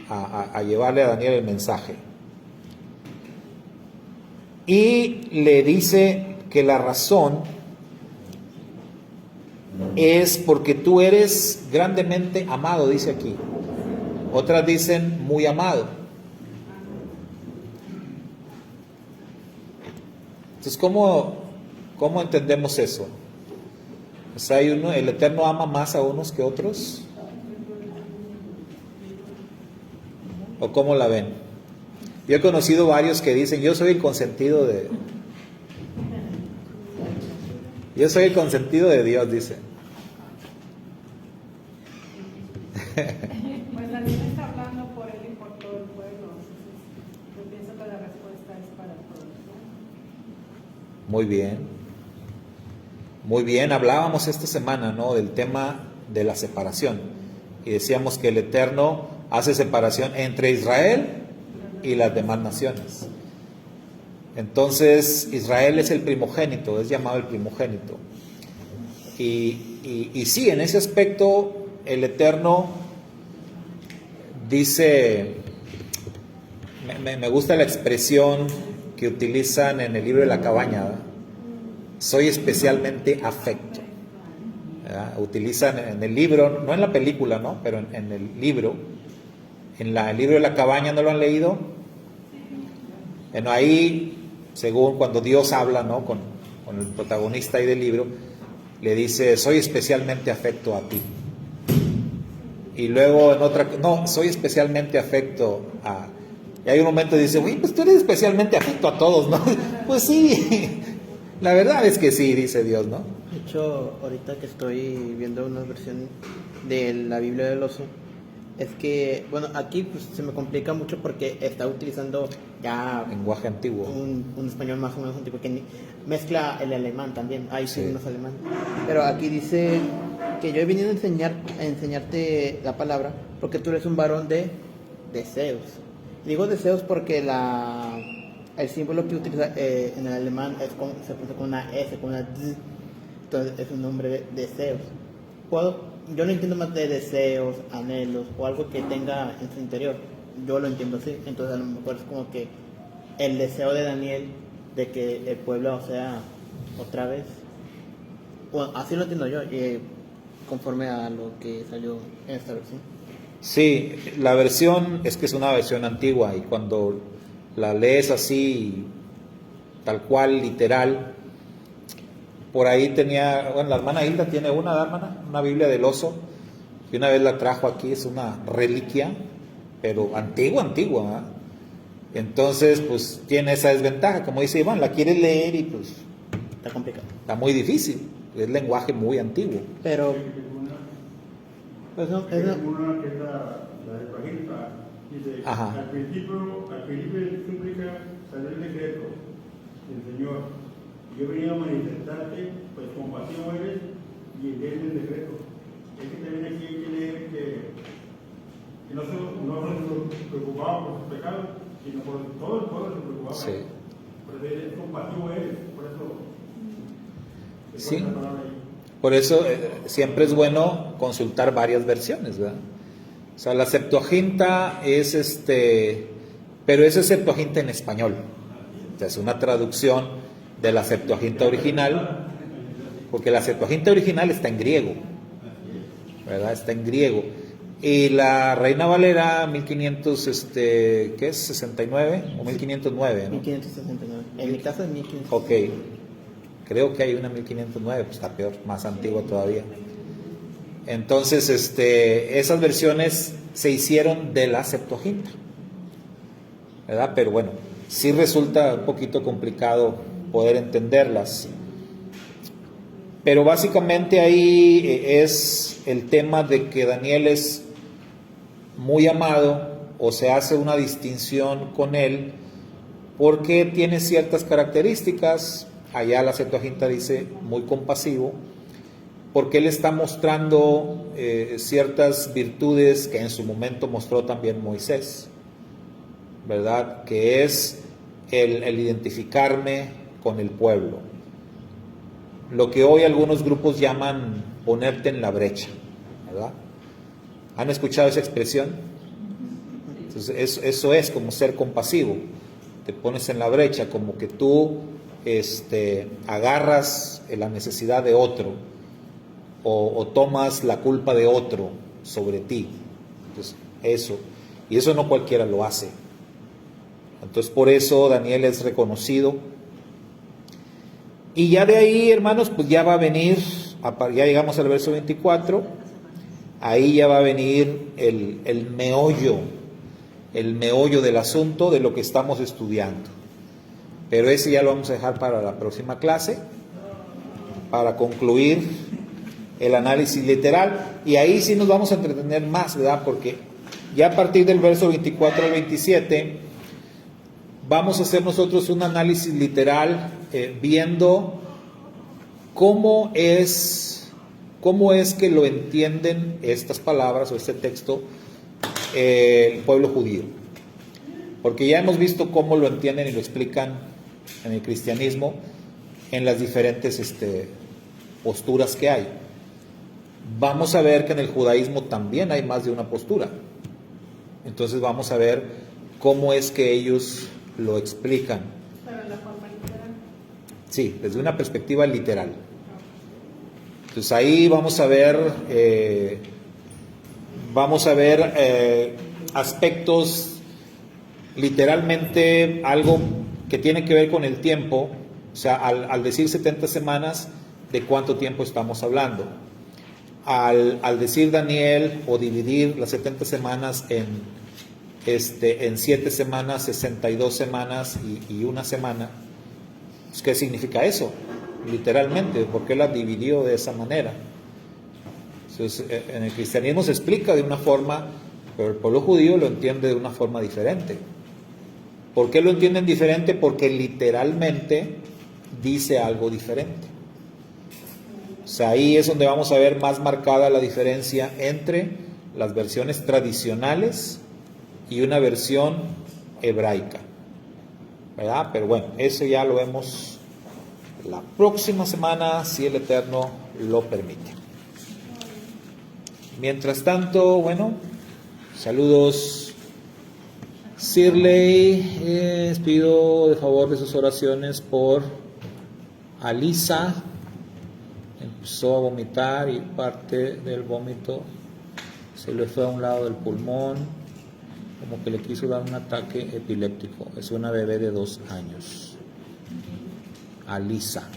Speaker 1: a llevarle a Daniel el mensaje. Y le dice que la razón es porque tú eres grandemente amado, dice aquí. Otras dicen muy amado. Entonces, ¿cómo entendemos eso? O sea, el Eterno ama más a unos que otros. ¿O cómo la ven? Yo he conocido varios que dicen, yo soy el consentido de Dios, dice.
Speaker 3: Pues Daniel está hablando por él y por todo el pueblo. Entonces, yo pienso que la respuesta es para todos, ¿no?
Speaker 1: Muy bien. Muy bien, hablábamos esta semana, ¿no?, del tema de la separación. Y decíamos que el Eterno hace separación entre Israel y las demás naciones. Entonces, Israel es el primogénito, es llamado el primogénito. Y sí, en ese aspecto, el Eterno dice, me gusta la expresión que utilizan en el libro de la cabaña, ¿verdad? Soy especialmente afecto, ¿verdad? Utilizan en el libro, no en la película, ¿no?, pero en el libro, el libro de la cabaña, ¿no lo han leído? Bueno, ahí, según cuando Dios habla, ¿no?, con el protagonista ahí del libro, le dice, soy especialmente afecto a ti. Y luego en otra, no, soy especialmente afecto a... Y hay un momento que dice, uy, pues tú eres especialmente afecto a todos, ¿no? Pues sí, la verdad es que sí, dice Dios, ¿no?
Speaker 5: De hecho, ahorita que estoy viendo una versión de la Biblia del Oso, es que, bueno, aquí pues se me complica mucho porque está utilizando ya
Speaker 1: Lenguaje antiguo.
Speaker 5: un español más o menos antiguo que mezcla el alemán también, hay
Speaker 1: Sí.
Speaker 5: signos alemán. Pero aquí dice que yo he venido a enseñarte la palabra porque tú eres un varón de deseos. Digo deseos porque el símbolo que utiliza en el alemán se pronuncia con una S, con una D, entonces es un nombre de deseos. Yo lo entiendo más de deseos, anhelos o algo que tenga en su interior. Yo lo entiendo así. Entonces a lo mejor es como que el deseo de Daniel de que el pueblo sea otra vez. Bueno, así lo entiendo yo, conforme a lo que salió en esta versión.
Speaker 1: Sí, la versión es que es una versión antigua y cuando la lees así, tal cual, literal, por ahí tenía, bueno, la hermana Hilda tiene una Biblia del Oso, y una vez la trajo aquí, es una reliquia, pero antigua, ¿verdad? Entonces, pues tiene esa desventaja, como dice Iván, la quieres leer y pues
Speaker 5: Está complicado.
Speaker 1: está muy difícil, es lenguaje muy antiguo.
Speaker 5: Pero, pues no, es no.
Speaker 6: Una que es la de Pagista, dice,
Speaker 1: Ajá.
Speaker 6: al principio de tu súplica salió el decreto del Señor. Yo he venido a manifestarte, pues compasivo eres y entiende el decreto. Es que también aquí hay que leer que no se preocupaba por sus pecados, sino por todo el pueblo se preocupaba.
Speaker 1: Sí.
Speaker 6: Por eso eres compasivo eres, por eso.
Speaker 1: Sí.
Speaker 6: esa palabra ahí.
Speaker 1: Por eso siempre es bueno consultar varias versiones, ¿verdad? O sea, la Septuaginta es pero esa es Septuaginta en español. O sea, es una traducción de la Septuaginta original, porque la Septuaginta original está en griego, ¿verdad? Está en griego. Y la Reina Valera 1500, ¿qué es? 69 o 1509, ¿no?
Speaker 5: 1569. En mi caso es 1569.
Speaker 1: Ok. Creo que hay una 1509, pues está peor, más antigua todavía. Entonces, esas versiones se hicieron de la Septuaginta, ¿verdad? Pero bueno, sí resulta un poquito complicado poder entenderlas. Pero básicamente ahí es el tema de que Daniel es muy amado, o se hace una distinción con él porque tiene ciertas características. Allá la Septuaginta dice muy compasivo, porque él está mostrando ciertas virtudes que en su momento mostró también Moisés, ¿verdad? Que es el identificarme con el pueblo, lo que hoy algunos grupos llaman ponerte en la brecha, ¿verdad? ¿Han escuchado esa expresión? Entonces, eso es como ser compasivo. Te pones en la brecha, como que tú agarras la necesidad de otro o tomas la culpa de otro sobre ti. Entonces, y eso no cualquiera lo hace. Entonces, por eso Daniel es reconocido. Y ya de ahí, hermanos, pues ya va a venir, ya llegamos al verso 24, ahí ya va a venir el meollo del asunto, de lo que estamos estudiando. Pero ese ya lo vamos a dejar para la próxima clase, para concluir el análisis literal. Y ahí sí nos vamos a entretener más, ¿verdad? Porque ya a partir del verso 24 al 27, vamos a hacer nosotros un análisis literal, viendo cómo es que lo entienden estas palabras o este texto el pueblo judío. Porque ya hemos visto cómo lo entienden y lo explican en el cristianismo, en las diferentes posturas que hay. Vamos a ver que en el judaísmo también hay más de una postura. Entonces vamos a ver cómo es que ellos lo explican.
Speaker 3: Pero en la forma literal.
Speaker 1: Sí, desde una perspectiva literal. Entonces ahí vamos a ver aspectos, literalmente algo que tiene que ver con el tiempo. O sea, al decir 70 semanas, ¿de cuánto tiempo estamos hablando? Al decir Daniel, o dividir las 70 semanas en 7 semanas, 62 semanas y una semana, pues, ¿qué significa eso? Literalmente, ¿por qué la dividió de esa manera? Entonces, en el cristianismo se explica de una forma, pero el pueblo judío lo entiende de una forma diferente. ¿Por qué lo entienden diferente? Porque literalmente dice algo diferente. O sea, ahí es donde vamos a ver más marcada la diferencia entre las versiones tradicionales y una versión hebraica, ¿verdad? Pero bueno, eso ya lo vemos la próxima semana, si el Eterno lo permite. Mientras tanto, bueno, saludos. Sirley, pido de favor de sus oraciones por Alisa. Empezó a vomitar y parte del vómito se le fue a un lado del pulmón, como que le quiso dar un ataque epiléptico. Es una bebé de 2 años. Alisa.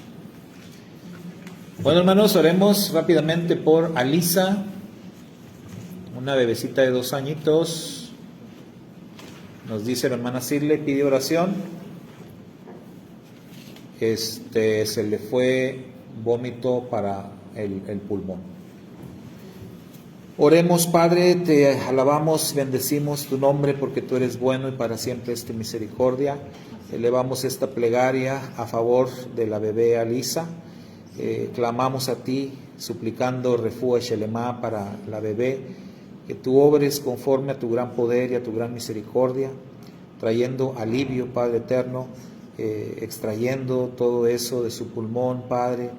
Speaker 1: Bueno, hermanos, oremos rápidamente por Alisa, una bebecita de 2 añitos. Nos dice la hermana Sirle, pide oración. Se le fue vómito para el pulmón. Oremos, Padre, te alabamos, bendecimos tu nombre porque tú eres bueno y para siempre es tu misericordia. Elevamos esta plegaria a favor de la bebé Alisa. Clamamos a ti, suplicando refugio Shelemá para la bebé, que tú obres conforme a tu gran poder y a tu gran misericordia, trayendo alivio, Padre eterno, extrayendo todo eso de su pulmón, Padre,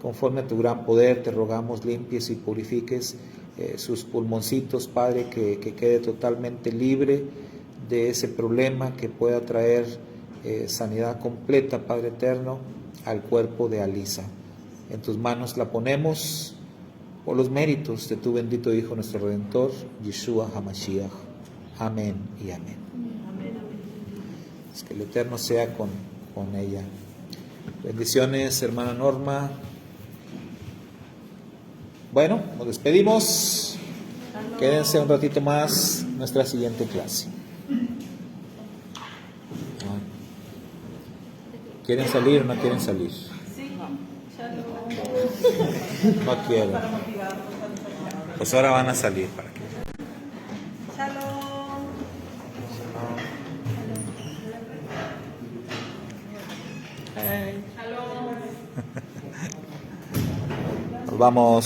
Speaker 1: conforme a tu gran poder, te rogamos limpies y purifiques sus pulmoncitos, Padre, que quede totalmente libre de ese problema, que pueda traer sanidad completa, Padre eterno, al cuerpo de Alisa. En tus manos la ponemos, por los méritos de tu bendito Hijo, nuestro Redentor, Yeshua HaMashiach. Amén y amén. Es que el Eterno sea con ella. Bendiciones, hermana Norma. Bueno, nos despedimos. Quédense un ratito más en nuestra siguiente clase. ¿Quieren salir o no quieren salir? No quiero. Pues ahora van a salir para que. Nos vamos.